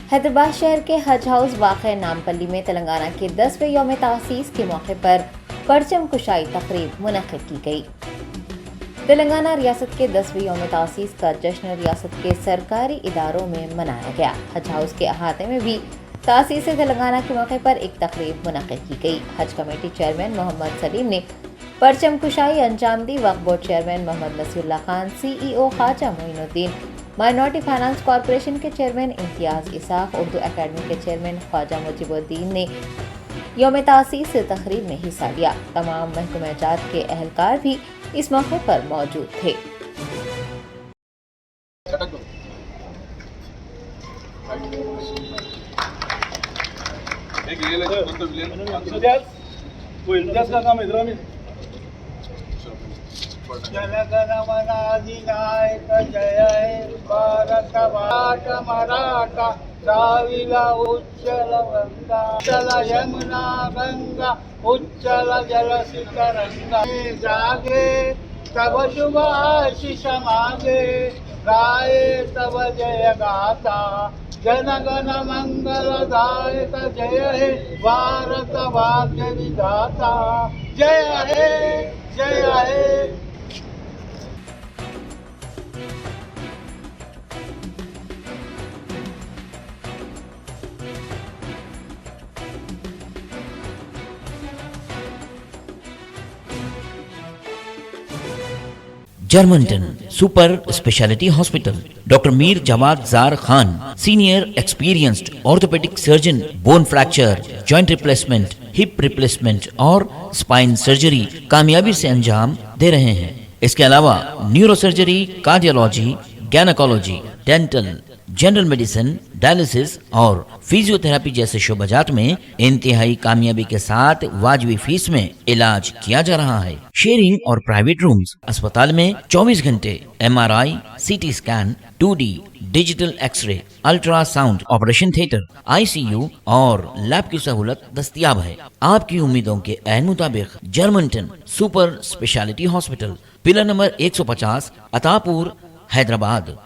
हैदराबाद शहर के हज हाउस वाक़ नामपल्ली में तेलंगाना के 10वें यौम तासीस के मौके पर परचम कुशाई तकरीब मुनक़िद की गई। तेलंगाना रियासत के 10वें यौम तासीस का जश्न रियासत के सरकारी इदारों में मनाया गया। हज हाउस के अहाते में भी तासीस तेलंगाना के मौके पर एक तकरीब मुनक़िद की गई। हज कमेटी चेयरमैन मोहम्मद सलीम ने परचम कुशाई अंजाम दी। Waqf board chairman Mohammed Nasirullah Khan, CEO Khwaja Moinuddin, minority finance corporation के चेयरमैन इम्तियाज इसाक, उर्दू एकेडमी के चेयरमैन ख्वाजा मुजीबुद्दीन ने यौम तासीस तकरीब में हिस्सा लिया। तमाम महकमा जात के अहलकार भी इस मौके पर मौजूद थे। जनगण अधिनायक जय हे भारत भाट मराठा द्राविड उच्चल गंगा उच्चल यमुना गंगा उच्चल जल शिखरंगा जागे तब शुभ आशीष मागे गाये तब जय गाथा जनगण मंगलदायक जय हे भारत भाग्य विधाता जय हे जय हे। Germanton super speciality hospital, doctor Mir Jawad Zar Khan, senior experienced orthopaedic surgeon, bone fracture, joint replacement, hip replacement और स्पाइन सर्जरी कामयाबी से अंजाम दे रहे हैं। इसके अलावा neuro surgery, cardiology, gynaecology, dental, general medicine, dialysis और फिजियोथेरेपी जैसे शोबाजात में इंतहाई कामयाबी के साथ वाजबी फीस में इलाज किया जा रहा है। शेयरिंग और प्राइवेट रूम्स, अस्पताल में 24 घंटे MRI, CT scan, 2D digital X-ray, ultrasound, operation theatre, ICU और लैब की सहूलत दस्तयाब है। आपकी उम्मीदों के ऐन मुताबिक Germanten super speciality hospital, pillar number 150, Attapur, Hyderabad.